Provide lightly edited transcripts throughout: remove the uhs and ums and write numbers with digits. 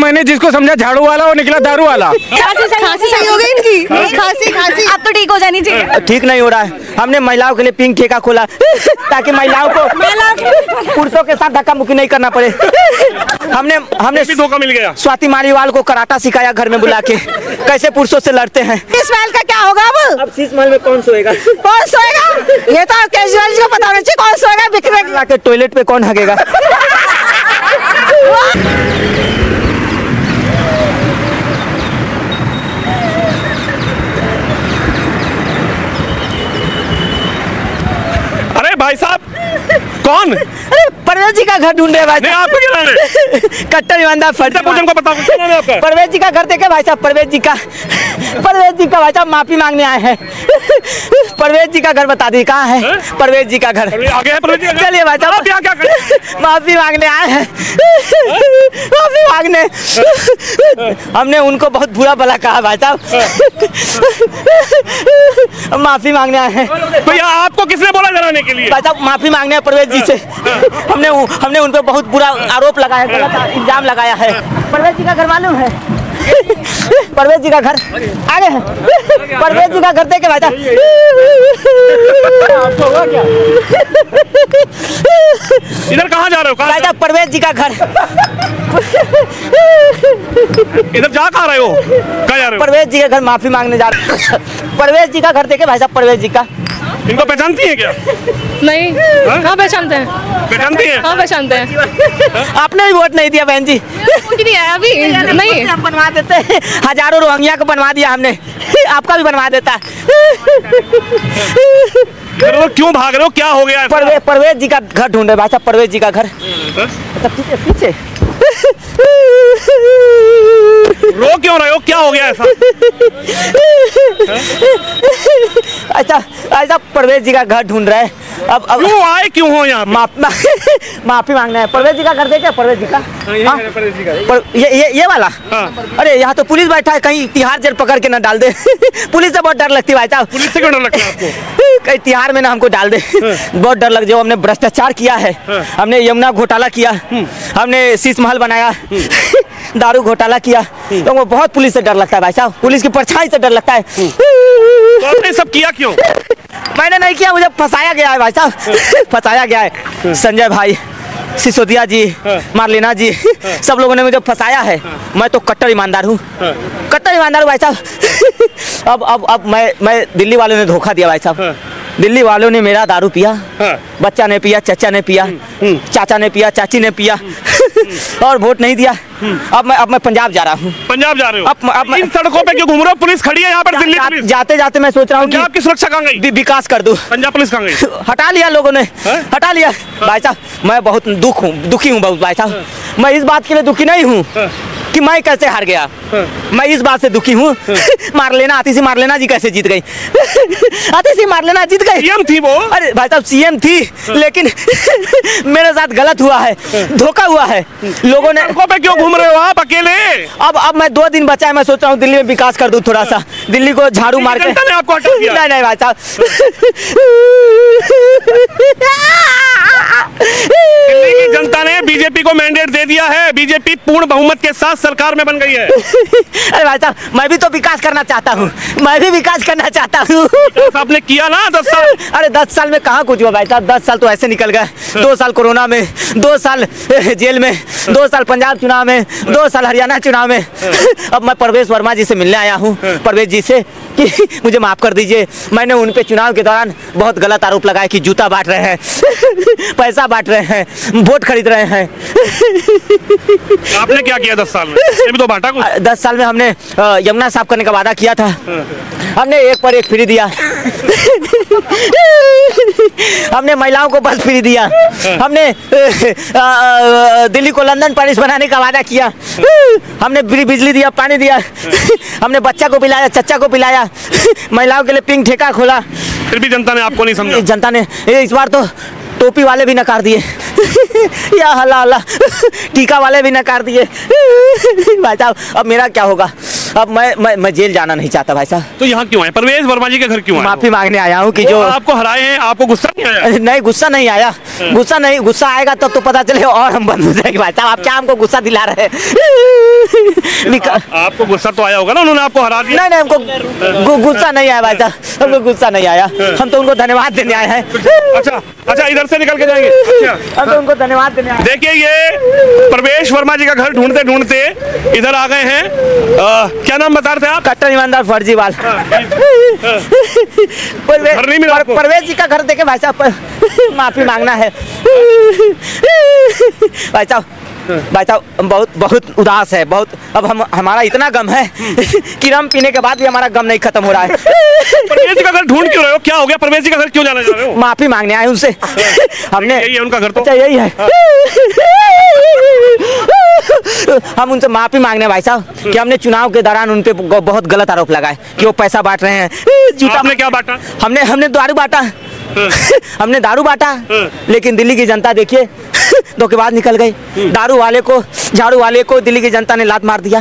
मैंने जिसको समझा झाड़ू वाला वो निकला दारू वाला। खांसी सही हो गई इनकी, खांसी अब तो ठीक हो जानी चाहिए। ठीक नहीं हो रहा है। हमने महिलाओं के लिए पिंक ठेका खोला ताकि महिलाओं को पुरुषों के साथ धक्का मुक्की नहीं करना पड़े। हमने भी धोखा मिल गया। स्वाति मालीवाल को कराटा सिखाया घर में बुला के, कैसे पुरुषों से लड़ते हैं। इस महल का क्या होगा अब शीश महल में कौन सोएगा? कौन सोएगा ये तो केजरीवाल जी को पता होना चाहिए। कौन सोएगा बिखरे के टॉयलेट पे कौन हगेगा? अरे भाई साहब कौन? परवेज जी का घर ढूंढ रहे भाई। नहीं आपको क्या नाम है? कट्टर ईमानदार फर्जी। मुझे उनको बताओ क्या नाम है आपका? परवेज जी का घर देखे भाई साहब। परवेज जी का भाई साहब माफी मांगने आए हैं। परवेज जी का घर बता दी कहाँ है? परवेज जी का घर आगे है परवेज जी का घर? चलिए भाई साहब क्या कर माफी मांगने आए हैं। माफी मांगने हमने उनको बहुत बुरा भला कहा भाई साहब। माफी मांगने आए हैं। तो यहाँ आपको किसने बोला डराने के लिए? भाई साहब माफी मांगने हैं परवेज जी से। हमने उन पर बहुत बुरा आरोप लगाया, गलत इल्जाम लगाया है। परवेज जी का घर मालूम है? परवेज जी का घर आगे है। परवेज जी का घर देखे भाई साहब। इधर कहाँ जा रहे हो? भाई साहब परवेज जी का घर। इधर जा कहाँ रहे हो? कहाँ जा रहे हो? परवेज जी का घर माफी मांगने जा रहे। परवेज जी का घर देखे भाई साहब। परवेज जी का। इनको पहचानती है क्या? नहीं। कहाँ पहचानते हैं? पहचानती है? हाँ पहचानते हैं। आपने भी वोट नहीं दिया बहन जी। कुछ नहीं आया अभी। नहीं हम बनवा देते हैं। हजारों रोहिंग्या को बनवा दिया हमने। आपका भी बनवा देता। तो क्यों भाग रहे हो? क्या हो गया? परवेज जी का घर ढूंढे भाई साहब। परवेज जी का घर पीछे। रो क्यों रहे हो? क्या हो गया ऐसा? ऐसा परवेज जी का घर ढूंढ रहे हैं। अब क्यों आए क्यों हो यहाँ? माफी मांगना है। परवेज जी का घर देखे? परवेज जी का ये वाला। अरे यहाँ तो पुलिस बैठा है, कहीं तिहाड़ जेल पकड़ के ना डाल दे। पुलिस से बहुत डर लगती है भाई साहब। पुलिस से क्यों डर लगता है आपको? कहीं तिहाड़ में ना हमको डाल दे। बहुत डर लग। जो हमने भ्रष्टाचार किया है, हमने यमुना घोटाला किया, हमने शीश महल बनाया, दारू घोटाला किया, तो वो बहुत पुलिस से डर लगता है भाई साहब। पुलिस की परछाई से डर लगता है। तो आपने सब किया क्यों? मैंने नहीं किया, मुझे फंसाया गया है भाई साहब। फंसाया गया है। संजय भाई, सिसोदिया जी, मार्लेना जी, सब लोगों ने मुझे फंसाया है। मैं तो कट्टर ईमानदार हूँ। कट्टर ईमानदार हूँ भाई साहब। अब मैं दिल्ली वालों ने धोखा दिया भाई साहब। दिल्ली वालों ने मेरा दारू पिया, बच्चा ने पिया, चचा ने पिया, चाचा ने पिया, चाची ने पिया, और वोट नहीं दिया। अब मैं पंजाब जा रहा हूँ। पंजाब जा रहे हो? अब मैं इन सड़कों पे क्यों घूम रहे हो? पुलिस खड़ी है यहाँ पर। दिल्ली पुलिस जाते जाते मैं सोच रहा हूँ कि आपकी सुरक्षा कहाँ गई? विकास कर दूं। पंजाब पुलिस कहाँ गई? हटा लिया लोगों ने, हटा लिया भाई साहब। मैं बहुत दुखी हूँ बहुत भाई साहब। मैं इस बात के लिए दुखी नहीं हूँ कि मैं कैसे हार गया। मैं इस बात से दुखी हूँ मार्लेना, आतिशी मार्लेना जी कैसे जीत गई। आतिशी मार्लेना जीत गई। सीएम थी वो। अरे भाई साहब सीएम थी, लेकिन मेरे साथ गलत हुआ है, धोखा हुआ है। लोगों ने पे क्यों घूम रहे हो आप अकेले? अब मैं 2 दिन बचा है। मैं सोच रहा हूँ दिल्ली में विकास कर दूं थोड़ा सा। दिल्ली को झाड़ू मार के। आपको हटा दिया? नहीं भाई साहब। दिल्ली की जनता ने बीजेपी को मैंडेट दे दिया है। बीजेपी पूर्ण बहुमत के साथ सरकार में बन गई है। अरे भाई साहब मैं भी तो विकास करना चाहता हूँ। मैं भी विकास करना चाहता हूँ। आपने किया ना 10 साल। अरे 10 साल में कहाँ कुछ हुआ भाई साहब। 10 साल तो ऐसे निकल गए। 2 साल कोरोना में, 2 साल जेल में, 2 साल पंजाब चुनाव में, 2 साल हरियाणा चुनाव में। अब मैं परवेश वर्मा जी से मिलने आया हूँ, परवेश जी से, कि मुझे माफ कर दीजिए। मैंने उन पे चुनाव के दौरान बहुत गलत आरोप लगाया कि जूता बांट रहे हैं, पैसा बांट रहे हैं, वोट खरीद रहे हैं। आपने क्या किया 10 साल में? ये भी तो बांटा कुछ। 10 साल में हमने यमुना साफ करने का वादा किया था। हमने 1 पर 1 फ्री दिया। हमने महिलाओं को बस फ्री दिया। हमने दिल्ली को लंदन पेरिस बनाने का वादा किया। हमने बिजली दिया, पानी दिया। हमने बच्चा को पिलाया, चच्चा को पिलाया। महिलाओं के लिए पिंक ठेका खोला। फिर भी जनता ने आपको नहीं समझा। जनता ने इस बार तो टोपी वाले भी नकार दिए। या अल्लाह अल्लाह, टीका वाले भी नकार दिए। भाई साहब अब मेरा क्या होगा? अब मैं जेल जाना नहीं चाहता भाई साहब। तो यहाँ क्यों आए? परवेश वर्मा जी के घर क्यों आए? माफी मांगने आया हूँ कि जो आपको हराए हैं। आपको गुस्सा नहीं आया? नहीं गुस्सा नहीं आया। गुस्सा आएगा तब तो पता चले और हम बंद हो जाएंगे भाई साहब। आप क्या हमको गुस्सा दिला रहे हैं? आपको गुस्सा तो आया होगा ना, उन्होंने आपको हरा दिया। नहीं नहीं, हमको गुस्सा नहीं आया भाई साहब, हमको गुस्सा नहीं आया। हम तो उनको धन्यवाद देने आए हैं। अच्छा अच्छा, इधर से निकल के जाएंगे। अच्छा, हम तो उनको धन्यवाद देने आए। देखिए ये प्रवेश वर्मा जी का घर ढूंढते ढूंढते इधर आ गए हैं। क्या नाम बता रहे थे आप? कट्टर ईमानदार फर्जीवाल। घर नहीं मिला आपको? परवेज जी का घर देखे भाई साहब, माफी मांगना है भाई साहब। भाई साहब बहुत बहुत उदास है, बहुत। अब हमारा इतना गम है कि रम पीने के बाद भी हमारा गम नहीं खत्म हो रहा है। परवेज जी का घर ढूंढ क्यों रहे हो? क्या हो गया? परवेज जी का घर क्यों जाना चाह रहे हो? माफी मांगने आए उनसे हमने। यही है उनका घर तो? अच्छा यही है। हम उनसे माफी मांगने भाई साहब कि हमने चुनाव के दौरान उन पे बहुत गलत आरोप लगाए कि वो पैसा बांट रहे हैं। आपने क्या बांटा? हमने दारू बांटा। हमने दारू बांटा, लेकिन दिल्ली की जनता देखिए धोखेबाज निकल गई। दारू वाले को, झाड़ू वाले को दिल्ली की जनता ने लात मार दिया।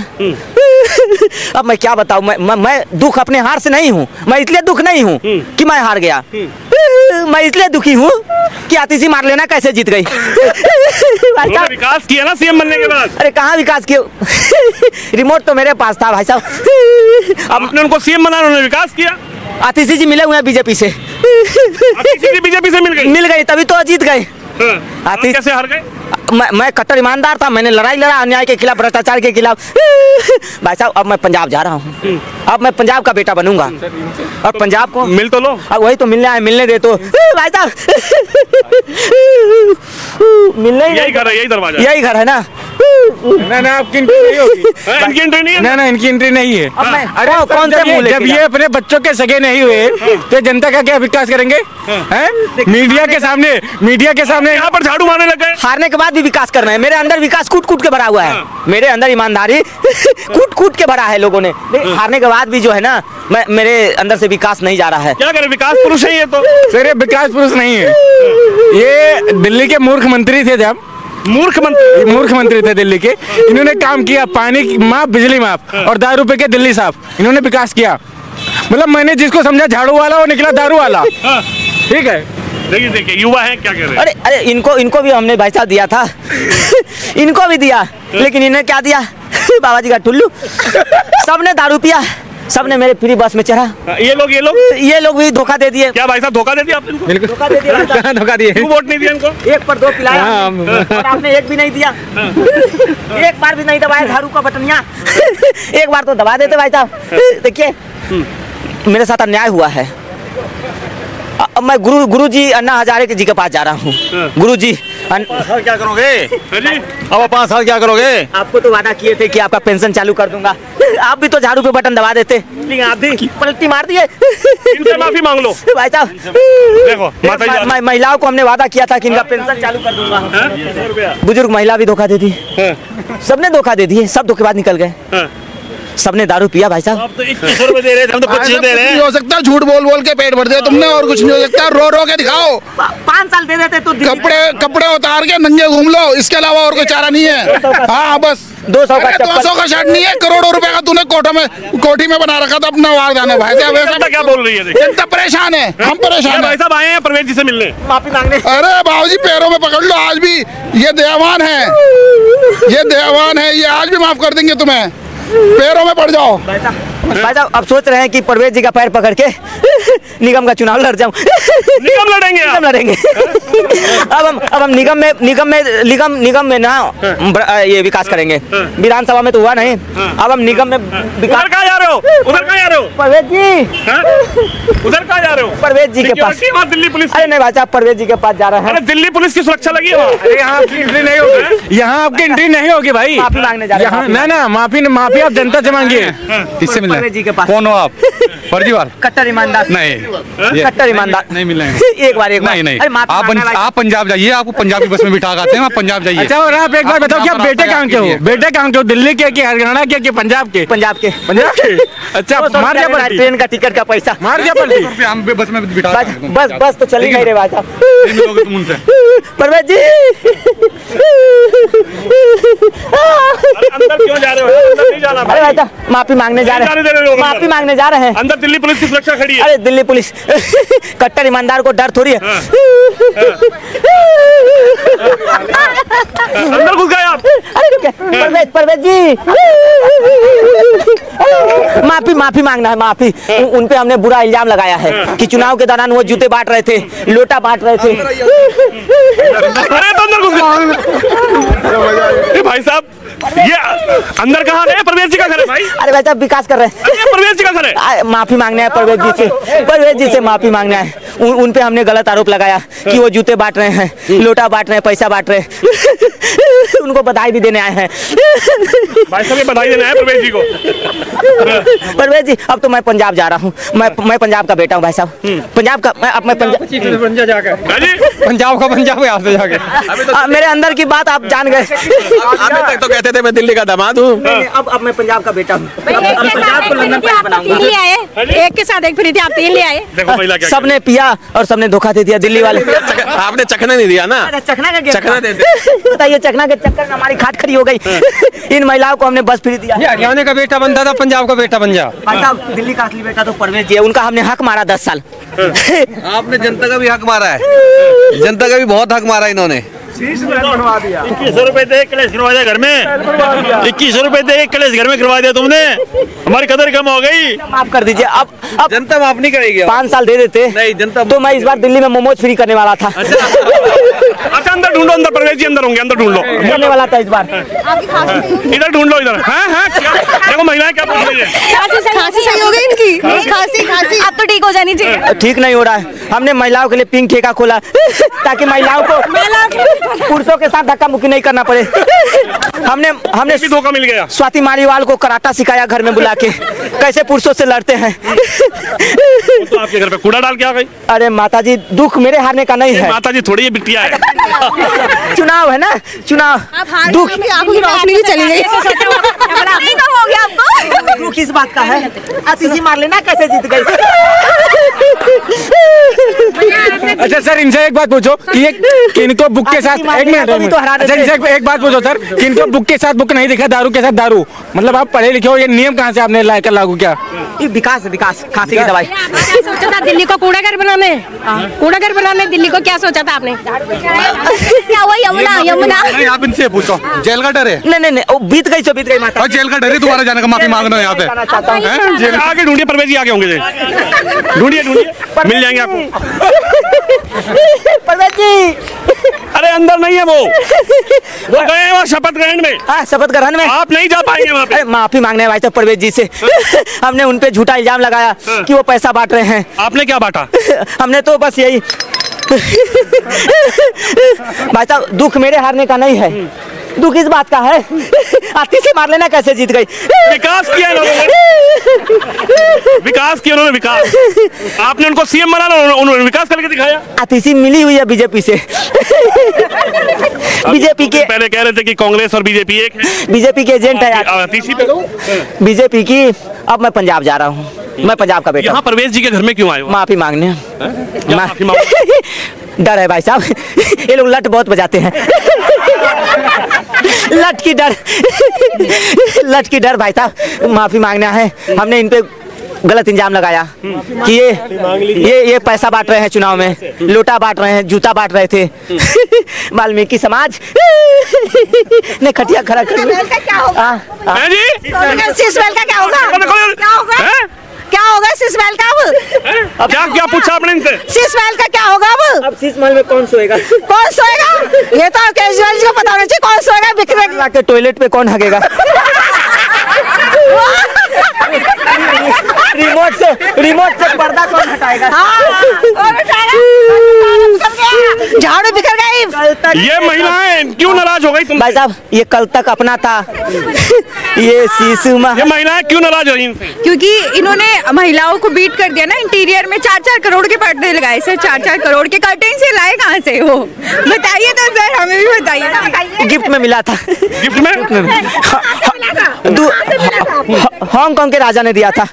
अब मैं क्या बताऊं, मैं दुख अपने हार से नहीं हूं। मैं इसलिए दुख नहीं हूं कि मैं हार गया, मैं इसलिए दुखी हूं कि आतिशी मार लेना कैसे जीत गई। विकास किया ना सीएम बनने के बाद? अरे कहाँ विकास किया? रिमोट तो मेरे पास था भाई साहब। अब आपने उनको सीएम बनाया, उन्होंने विकास किया। आतिशी जी मिले हुए हैं बीजेपी से। बीजेपी से मिल गई तभी तो जीत गए। आतिशी कैसे हार गए? मैं कट्टर ईमानदार था, मैंने लड़ाई लड़ा अन्याय के खिलाफ, भ्रष्टाचार के खिलाफ। भाई साहब अब मैं पंजाब जा रहा हूँ, अब मैं पंजाब का बेटा बनूंगा और पंजाब को मिल तो लो। अब वही तो मिलने आए, मिलने दे तो भाई साहब। मिलने यही घर है, यही दरवाजा, यही घर है ना? ना आपकी एंट्री नहीं होगी। इनकी एंट्री नहीं है? ना इनकी एंट्री नहीं है। अब मैं अरे कौन से मुंह जब ये अपने बच्चों के सगे नहीं हुए तो जनता का क्या विकास करेंगे? हैं? मीडिया के सामने यहाँ पर झाड़ू मारने लग गए। हारने के बाद भी विकास करना है। मेरे अंदर विकास कूट कूट के भरा हुआ है, मेरे अंदर ईमानदारी कूट कूट के भरा है लोगों ने। हारने के बाद भी जो है ना, मेरे अंदर से विकास नहीं जा रहा है। क्या करें, विकास पुरुष है ये तो। सर ये विकास पुरुष नहीं है, ये दिल्ली के मूर्ख मंत्री थे। जब मूर्ख मंत्री थे दिल्ली के, इन्होंने काम किया, पानी माफ, बिजली माफ और दारू पे के दिल्ली साफ। इन्होंने विकास किया। मतलब मैंने जिसको समझा झाड़ू वाला वो निकला दारू वाला। ठीक है, देखिए युवा है, क्या कह रहे हैं? अरे इनको भी हमने भाई साहब दिया था। इनको भी दिया, लेकिन इन्हें क्या दिया? बाबा जी का टुल्लू। सबने दारू पिया, सबने मेरे फ्री बस में चढ़ा। ये लोग भी धोखा दे दिए। क्या भाई साहब धोखा दे दिया आपने इनको? धोखा दे दिया। कहाँ धोखा दिए? क्यों वोट नहीं दिया इनको? 1 पर 2 पिलाया और आपने एक भी नहीं दिया। एक बार भी नहीं दबाया झाड़ू का बटनिया। एक बार तो दबा देते भाई साहब। देखिए मेरे साथ अन्याय हुआ है। अब मैं गुरु जी अन्ना हजारे जी के पास जा रहा हूँ। गुरु जी क्या करोगे? जी अब 5 साल क्या करोगे? आपको तो वादा किए थे कि आपका पेंशन चालू कर दूंगा। आप भी तो झाड़ू पे बटन दबा देते, लेकिन आप भी पलटी मार दिए। इनसे माफी मांग लो भाई साहब। देखो माता महिलाओं को हमने वादा किया था कि इनका पेंशन चालू कर दूंगा। बुजुर्ग महिला भी धोखा दे दी, सबने धोखा दे दिए, सब धोखेबाज निकल गए। सबने दारू पिया भाई साहब। अब तो 21 रुपए दे रहे थे, हम तो 25 दे रहे हैं। हो सकता है झूठ बोल बोल के पेट भर दिया तुमने, और कुछ नहीं हो सकता। रो रो के दिखाओ। 5 साल दे देते तो कपड़े उतार के नंगे घूम लो, इसके अलावा और कोई चारा नहीं है। हाँ बस 200 का 200 का शर्ट नहीं है, करोड़ों रुपए का तूने कोठी में बना रखा था अपना वारदान है। भाई साहब जनता क्या बोल रही है? जनता परेशान है, हम परेशान भाई है। साहब आए हैं परवेज जी से मिलने, माफी मांगने। अरे बाबूजी पैरों में पकड़ लो, आज भी ये दयावान है, ये आज भी माफ कर देंगे तुम्हें। पैरों में पड़ जाओ। भाई साहब अब सोच रहे हैं कि परवेज जी का पैर पकड़ के निगम का चुनाव लड़ जाऊं। निगम लड़ेंगे आप? निगम लड़ेंगे। अब हम निगम में ना ये विकास करेंगे। विधानसभा में तो हुआ नहीं, अब हम निगम में विकास। उधर कहाँ जा रहे हो? परवेज जी, उधर कहाँ जा रहे हो? परवेज जी के पास। दिल्ली पुलिस? अरे नहीं भाई साहब, परवेज जी के पास जा रहे हैं। दिल्ली पुलिस की सुरक्षा लगी है। अरे यहाँ आपकी एंट्री नहीं होगी, यहाँ आपकी एंट्री नहीं होगी भाई। माफी मांगने जा रहे हैं। यहाँ ना माफी आप जनता से मांगिए। किससे मिलना परवेज जी के पास। कौन हो आप? फर्जीवाल? कट्टर ईमानदार नहीं, कट्टर ईमानदार नहीं मिलेंगे। एक बार नहीं अरे माफी मांगना भाई। आप पंजाब जाइए, आपको पंजाबी बस में बिठा आते हैं, आप पंजाब जाइए। अच्छा और आप एक बार बताओ कि आप बेटे कहाँ के हो? बेटे कहाँ के हो? दिल्ली के कि हरियाणा के कि पंजाब के? पंजाब के। अच्छा मार दिया पलटी, ट्रेन का टिकट का पैसा मार दिया पलटी। हम बस में बिठा बस तो चली गई रे भाई साहब। मिलोगे तुम उनसे। परवेज जी अंदर क्यों जा रहे हो? अंदर नहीं जाना। जाना अरे भाई साहब माफी मांगने जा नहीं जाने दे रहे लोग रहे हैं, अंदर। माफी मांगने जा रहे हैं। अंदर दिल्ली पुलिस की सुरक्षा खड़ी है। अरे दिल्ली पुलिस कट्टर ईमानदार को डर थोड़ी है। अंदर घुस गए आप। अरे रुके परवेज जी माफी मांगना है, माफी। उन पे हमने बुरा इल्जाम लगाया है कि चुनाव के दौरान वो जूते बांट रहे थे, लोटा बांट रहे थे। अरे तो अंदर घुस गए। भाई साहब ये अंदर कहाँ गए? परवेज जी का घर है भाई। अरे भाई साहब विकास कर रहे हैं। अरे परवेज जी का घर है। माफी मांगना है परवेज जी से माफी मांगना है। उन पे हमने गलत आरोप लगाया कि वो जूते बांट रहे हैं, लोटा बांट रहे हैं, पैसा बांट रहे हैं। उनको बधाई भी देने आए हैं। भाई साहब ये बधाई देना है परवेज जी को। परवेज जी अब तो मैं पंजाब जा रहा हूँ। मैं पंजाब का बेटा हूँ भाई साहब, पंजाब का। मैं पंजाब का पंजाब यहाँ से जाके मेरे अंदर की बात आप जान गए। अभी तक तो कहते थे मैं दिल्ली का दामाद हूँ। अब मैं पंजाब का बेटा हूँ। पंजाब को लंदन पैलेस बनाऊंगा। तीन ले आए, एक के साथ एक फ्री थी, आप तीन ले आए। देखो महिला क्या सबने पिया और सबने धोखा दे दिया दिल्ली वाले। आपने चखने नहीं दिया ना। चखना का चखना दे बताइए, चखना के चक्कर में हमारी खाट खड़ी हो गई। इन महिलाओं को हमने बस फ्री दिया। हरियाणा का बेटा बनता था, पंजाब का बेटा बन जा। भाई साहब दिल्ली का असली बेटा तो परवेज जी है, उनका हमने हक मारा 10 साल। आपने जनता का भी हक मारा है, जनता का भी बहुत हक मारा इन्होंने। 2100 रुपए दे कलेश करवा दिया घर में। 2100 रुपए दे कलेश घर में करवा दिया तुमने। हमारी कदर कम हो गई। माफ कर दीजिए। अब जनता माफ नहीं करेगी। 5 साल दे देते नहीं, जनता तो मैं इस बार दिल्ली में मोमोज फ्री करने वाला था। अच्छा अंदर ढूंढो, अंदर परवेज जी अंदर होंगे, अंदर ढूंढ लो। करने वाला था इस बार। इधर ढूंढ लो इधर। हाँ देखो महिलाएं क्या पूछ रही है। खांसी सही हो गई इनकी, खांसी अब तो ठीक हो जानी चाहिए। ठीक नहीं हो रहा है। हमने महिलाओं के लिए पिंक ठेका खोला ताकि महिलाओं को पुरुषों के साथ धक्का मुक्की नहीं करना पड़े। हमने भी धोखा मिल गया। स्वाति मालीवाल को कराटा सिखाया घर में बुला के, कैसे पुरुषों से लड़ते हैं। वो तो आपके घर पे कूड़ा डाल के आ गई। अरे माता जी दुख मेरे हारने का नहीं है। माता जी थोड़ी ये बिटिया है। चुनाव है ना, चुनाव दुख आंखों की रोशनी भी चली गई। कम हो गया आपको। दुख इस बात का है। अतिथि मार लेना कैसे जीत गई। अच्छा सर इनसे एक बात पूछो कि ये किनको बुक के साथ एक मिनट अच्छा इनसे एक बात पूछो सर, किनको बुक के साथ बुक नहीं दिखा, दारू के साथ दारू, मतलब आप पढ़े लिखे हो, ये नियम कहाँ से आपने लाकर लागू किया? ये विकास खांसी की दवाई। क्या सोचा था दिल्ली को कूड़ाघर बनाने दिल्ली को क्या सोचा था आपने? क्या हुआ? यमुना नहीं आप इनसे पूछो, जेल का डर है? नहीं वो बीत गई, बीत गई माता। और जेल का डर है तुम्हारा जाने का, माफी मांगना है यहाँ पे। जाना चाहता हूँ। आगे ढूंढिए परवेज जी आगे होंगे। ढूंढिए मिल जाएंगे आपको। परवेज जी अरे अंदर नहीं है वो गए हैं वहाँ शपथ ग्रहण में। हाँ शपथ ग्रहण में आप नहीं जा पाएंगे वहाँ पे। अरे माफी मांगने भाई साहब परवेज जी से। हमने उन पे झूठा इल्जाम लगाया कि वो पैसा बांट रहे हैं। आपने क्या बांटा? हमने तो बस यही। भाई साहब दुख मेरे हारने का नहीं है, दुख इस बात का है आती से मार लेना कैसे जीत गई। विकास किया लोगों ने, विकास किया उन्होंने, विकास। आपने उनको सीएम बनाना, उन्होंने विकास करके दिखाया। आतिशी मिली हुई है बीजेपी से। बीजेपी के पहले कह रहे थे कि कांग्रेस और बीजेपी एक है। बीजेपी के एजेंट है आतिशी पे बीजेपी की। अब मैं पंजाब जा रहा हूँ, मैं पंजाब का बेटा। यहाँ परवेज जी के घर में क्यों आए हो? माफी मांगने। माफी मांगो। डर है भाई साहब, ये लोग लट बहुत बजाते हैं। लट की डर भाई साहब, माफी मांगना है। हमने इन पे गलत इल्जाम लगाया कि ये पैसा बांट रहे हैं, चुनाव में लोटा बांट रहे हैं, जूता बांट रहे थे। वाल्मीकि समाज ने खटिया खड़ा कर सिसवेल का क्या होगा? क्या होगा सिसवेल का? अब क्या पूछा आपने इनसे? सिसवेल का क्या होगा? अब शीशमहल में कौन सोएगा? कौन सोएगा? ये तो केजरीवाल जी को पता होना चाहिए कौन सोएगा। बिक्री के टॉयलेट पे कौन हगेगा? रिमोट से पर्दा कौन हटाएगा? झाड़ू बिखर गई। ये महिलाएं क्यों नाराज हो गई तुम? भाई साहब ये कल तक अपना था। ये शिशु ये महिलाएं क्यों नाराज हो रही हैं? क्योंकि इन्होंने महिलाओं को बीट कर दिया ना। इंटीरियर में 4-4 करोड़ के पर्दे लगाए सर, 4-4 करोड़ के कर्टेन से लाए कहाँ से वो? बताइए तो सर, हमें भी बताइए। गिफ्ट में मिला था। गिफ्ट में? हांगकांग के राजा ने दिया था।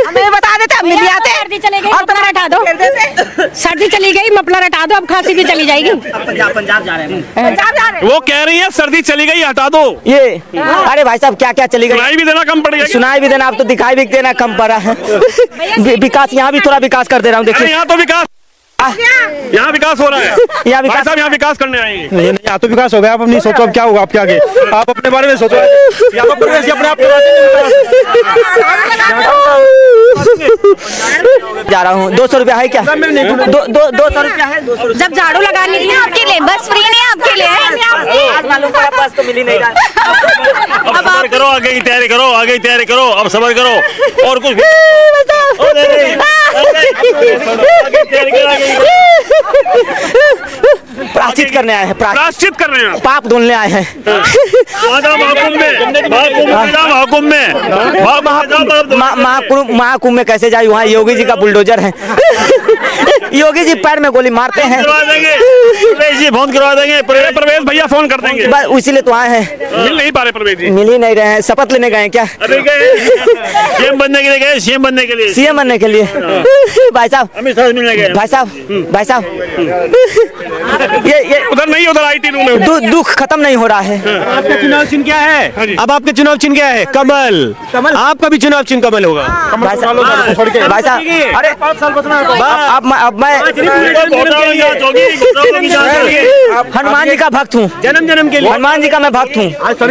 हमें बता देते, हम नहीं आते। सर्दी चली गई, और मफलर हटा दो। फिर देते। सर्दी चली गई, मफलर हटा दो, अब खांसी भी चली जाएगी। पंजाब जा रहे हैं पंजाब जा रहे हैं। वो कह रही है सर्दी चली गई हटा दो, ये। अरे भाई साहब क्या क्या चली गई, सुनाई भी देना कम पड़ गया। सुनाई भी देना, आप तो दिखाई भी देना कम पड़ा है। विकास यहाँ भी थोड़ा विकास कर दे रहा हूँ, अरे देखिए यहाँ तो विकास, यहाँ विकास हो रहा है। यहाँ भाई विकास साहब यहाँ विकास करने आएंगे। नहीं नहीं, यहाँ तो विकास हो गया। आप अपनी सोचो अब क्या होगा आपके आगे, आप अपने बारे में सोचो। यहाँ पर प्रवेश अपने आप जा रहा हूँ। 200 रुपया है क्या? 200 रुपया है। जब झाड़ू लगानी थी आपके लिए बस फ्री नहीं, आपके लिए है। आज मालूम पड़ा बस तो मिली नहीं। अब सबर करो, आगे की तैयारी करो, आगे की तैयारी करो, अब सबर करो और कुछ प्रायश्चित करने आए हैं, प्रायश्चित कर रहे हैं, पाप धुलने आए हैं। महाकुंभ में कैसे जाए, वहाँ योगी जी का बुलडोजर है। योगी जी पैर में गोली मारते हैं। प्रवेश जी फोन करवा देंगे, प्रवेश भैया फोन कर देंगे। बस इसीलिए तो आए हैं। मिल नहीं पा रहे प्रवेश जी, मिल ही नहीं रहे हैं। शपथ लेने गए हैं क्या? अभी गए सीएम बनने के लिए, गए सीएम बनने के लिए, सीएम बनने के लिए। भाई साहब, अमित शाह से मिलने गए। भाई साहब, भाई साहब, ये उधर नहीं, उधर IT रूम में दुख खत्म नहीं हो रहा है। आपका चुनाव चिन्ह क्या है? अब आपके चुनाव चिन्ह क्या है? कमल। कमल आपका भी चुनाव चिन्ह कमल होगा। भाई साहब, अरे अब मैं हनुमान जी का भक्त हूँ। जन्म के लिए हनुमान जी का मैं भक्त हूँ,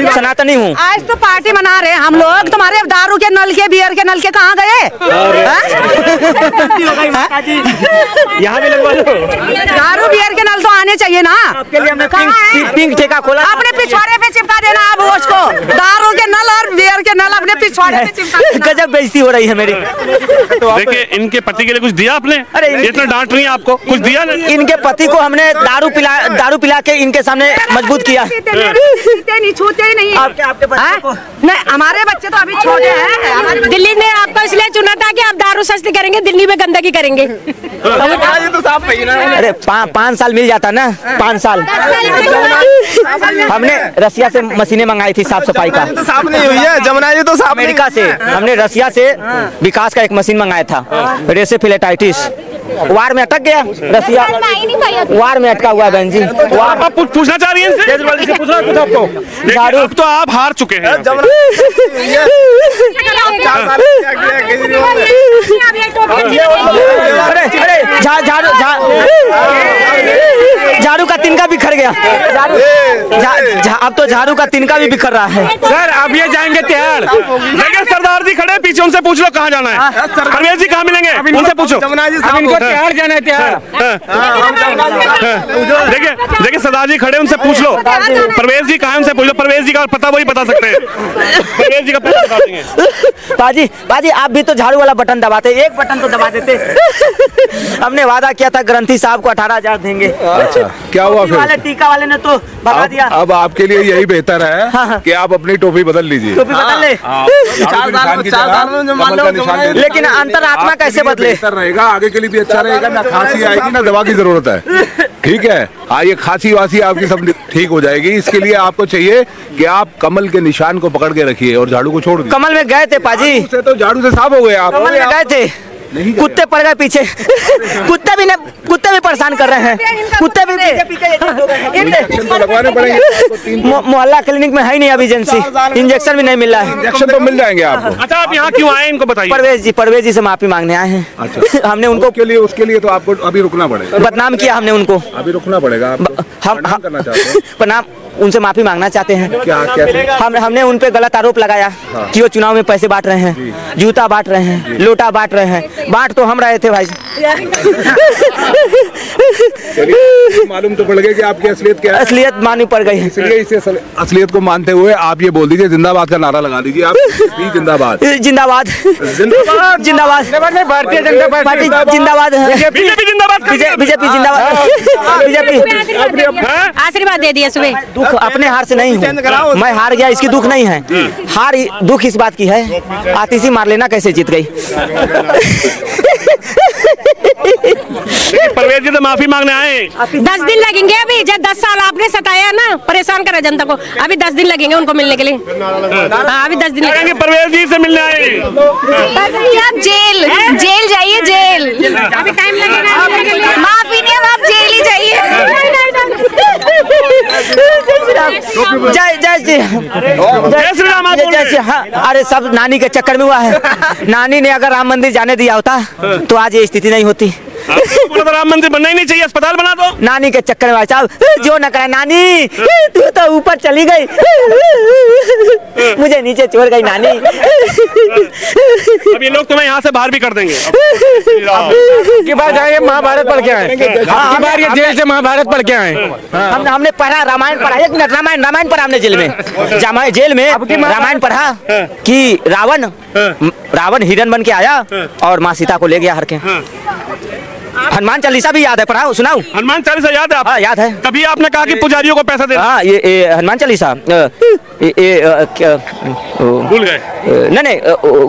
सनातनी हूँ। आज तो पार्टी मना रहे हैं हम लोग, तुम्हारे दारू के नल के, बियर के नल के कहाँ गए? यहाँ भी लगवा लो। दारू बियर के नल तो आने चाहिए ना। आपके लिए हमने कहाँ है? पिंक ठेका खोला। अपने पिछवाड़े पे चिपका देना अब उसको, दारू के नल और बियर के नल अपने पिछवाड़े पे चिपका देना। गजब बेइज्जती हो रही है मेरी। देखिए, इनके पति के लिए कुछ दिया आपने? अरे इतना डांट रही है आपको, कुछ दिया ना? इनके पति को हमने दारू पिला के इनके सामने मजबूत किया। पीते नहीं, छूते ही नहीं। आपके बच्चे को नहीं, हमारे बच्चे तो अभी छोटे हैं। दिल्ली ने आपको इसलिए चुना था कि आप दारू सस्ती करेंगे, दिल्ली में गंदगी करेंगे। अरे 5 साल मिल जाता ना, 5 साल। हमने रसिया से मशीनें मंगाई थी साफ सफाई का। साफ नहीं हुई है जमुना जी तो साफ। अमेरिका से हमने रसिया से विकास का एक मशीन मंगाया था, रेसेफिलेटाइटिस। वार में अटक गया रसिया, वार में अटका हुआ है बहन जी। आप कुछ पूछना चाह रही हैं इनसे? कुछ आपको झाड़ू, अब तो आप हार चुके हैं। झाड़ू का तिनका बिखर गया। अब तो झाड़ू का तिनका भी बिखर रहा है। सर अब ये जाएंगे तिहाड़। देखिए सरदार जी खड़े पीछे, उनसे पूछ लो कहाँ जाना है। परवेज जी कहाँ मिलेंगे, उनसे पूछो। अब इनको तिहाड़ जाना है, तिहाड़। देखिए सरदार जी खड़े, उनसे पूछ लो परवेज जी कहाँ, उनसे पूछ लो। परवेज जी का पता वही बता सकते हैं, परवेज जी का पता बता देंगे। बाजी आप भी तो झाड़ू वाला बटन दबाते, एक बटन तो दबा देते। हमने वादा किया था ग्रंथी साहब को 18,000 देंगे। अच्छा, क्या हुआ फिर? टीका वाले ने तो भगा दिया। अब आपके लिए यही बेहतर है कि आप अपनी टोपी बदल लीजिए। टोपी बदल ले। लेकिन अंतरात्मा कैसे बदले? बेहतर रहेगा, आगे के लिए भी अच्छा रहेगा। ना खांसी आएगी ना दवा की जरूरत है। ठीक है, ये खांसी वासी आपकी सब ठीक हो जाएगी। इसके लिए आपको चाहिए कि आप कमल के निशान को पकड़ के रखिए और झाड़ू को छोड़ दीजिए। कमल में गए थे पाजी, तो झाड़ू से साफ हो गए आप। कमल में गए थे, कुत्ते पड़ गए पीछे। कुत्ते भी परेशान कर रहे हैं। कुत्ते भी लगवाने पड़ेंगे। मोहल्ला क्लिनिक में है नहीं अभी एजेंसी, इंजेक्शन भी नहीं मिल रहा है। इंजेक्शन तो मिल जाएंगे आपको। अच्छा, आप यहाँ क्यों आए इनको बताइए। परवेज जी से माफी मांगने आए हैं। अच्छा, हमने उनको उसके लिए तो आपको अभी रुकना पड़ेगा। बदनाम किया हमने उनको, अभी रुकना पड़ेगा। हम करना चाहते हैं, प्रणाम, उनसे माफी मांगना चाहते हैं। क्या हमने उन पे गलत आरोप लगाया कि वो चुनाव में पैसे बांट रहे हैं, जूता बांट रहे हैं, लोटा बांट रहे हैं। बांट तो हम रहे थे भाई। मालूम तो पड़ गया कि आपकी असलियत क्या है। असलियत मालूम पड़ गई है, इसलिए इसे असलियत को मानते हुए आप ये बोल दीजिए, जिंदाबाद का नारा लगा दीजिए। आप जिंदाबाद जिंदाबाद जिंदाबाद, भारतीय जनता पार्टी जिंदाबाद, बीजेपी जिंदाबाद, बीजेपी जिंदाबाद, बीजेपी। आशीर्वाद दे दिया सुबह। दुख अपने हार से नहीं हूँ, मैं हार गया इसकी दुख नहीं है। दुख इस बात की है, आतिशी मार लेना कैसे जीत गई। देखिए, परवेज जी तो माफी मांगने आए। 10 दिन लगेंगे अभी, जब 10 साल आपने सताया ना, परेशान करा जनता को, अभी 10 दिन लगेंगे उनको मिलने के लिए। हाँ, अभी 10 दिन लगेंगे। परवेज जी से मिलने आए। आप जेल जेल जाइए, जेल अभी टाइम लगेगा। माफी नहीं, अब आप जेल ही जाइए। जय जय श्री जय श्री राम आप बोल रहे जय श्री, हाँ, अरे सब नानी के चक्कर में हुआ है। नानी ने अगर राम मंदिर जाने दिया होता तो आज ये स्थिति नहीं होती। आपको बोला था राम मंदिर बनना ही नहीं चाहिए, अस्पताल बना दो। नानी के चक्कर में भाई साहब जो न करे, नानी तू तो ऊपर चली गई, मुझे नीचे छोड़ गई नानी। अब ये लोग तुम्हें यहाँ से बाहर भी कर देंगे। की बार जाएंगे महाभारत पढ़ के आए, की बार ये जेल से महाभारत पढ़ के आए। हमने पढ़ा, रामायण पढ़ा, एक मिनट, रामायण पढ़ा हमने जेल में। जेल में रामायण पढ़ा कि रावण हिरन बन के आया और माँ सीता को ले गया हर के। हनुमान चालीसा भी याद है, पढ़ाओ सुनाओ। हनुमान चालीसा याद है आपको? हाँ याद है। तभी आपने कहा कि पुजारियों को पैसा दे। हाँ ये हनुमान चालीसा भूल गए? नहीं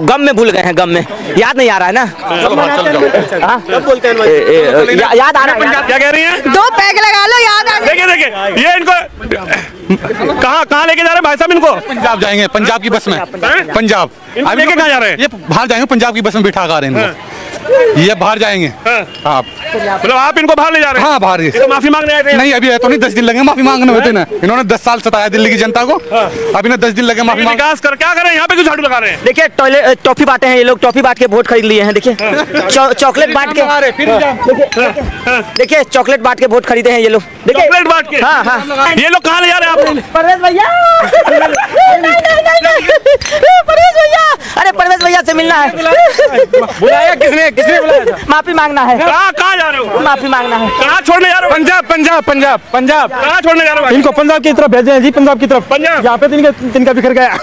गम में भूल गए हैं, गम में याद नहीं आ रहा है ना। कब बोलते हैं? याद आ रहा है। क्या कह रही हैं? 2 पैग लगा लो, याद आ देखिए देखिए, ये इनको कहाँ लेके जा रहे हैं भाई साहब इनको? पंजाब जाएंगे, पंजाब की बस में। पंजाब इनको लेके कहाँ जा रहे हैं? ये बाहर जाएंगे, पंजाब की बस में बिठा कर इनको। ये बाहर जाएंगे। हाँ, मतलब आप इनको बाहर ले जा रहे हैं? हाँ बाहर। ये तो माफी मांगने आए थे। नहीं अभी है तो नहीं, 10 दिन लगे माफी मांगने होते ना। इन्होंने 10 साल सताया दिल्ली की जनता को, अभी ना 10 दिन लगे माफी मांग। विकास कर क्या करें, यहाँ पे क्यों झाड़ू लगा रहे हैं? देखिए टॉयलेट टॉफी बांटे हैं ये लोग, टॉफी बांट के वोट खरीद लिए हैं। देखिए चॉकलेट बांट के, देखिए चॉकलेट बांट के वोट खरीदे हैं ये लोग। देखिए चॉकलेट बांट के। हाँ हाँ। ये लोग कहाँ ले जा रहे हैं आपको? परवेज भैया, परवेज भैया, अरे परवेज भैया से मिलना है। बुलाया किसने बुलाया था? माफी मांगना है। कहाँ जा रहे हो? माफी मांगना है। कहाँ छोड़ने जा रहे हो? पंजाब पंजाब पंजाब पंजाब। कहाँ छोड़ने जा रहे हो? इनको पंजाब की तरफ भेजे हैं जी, पंजाब की तरफ। पंजाब? यहाँ पे तिनका बिखर गया।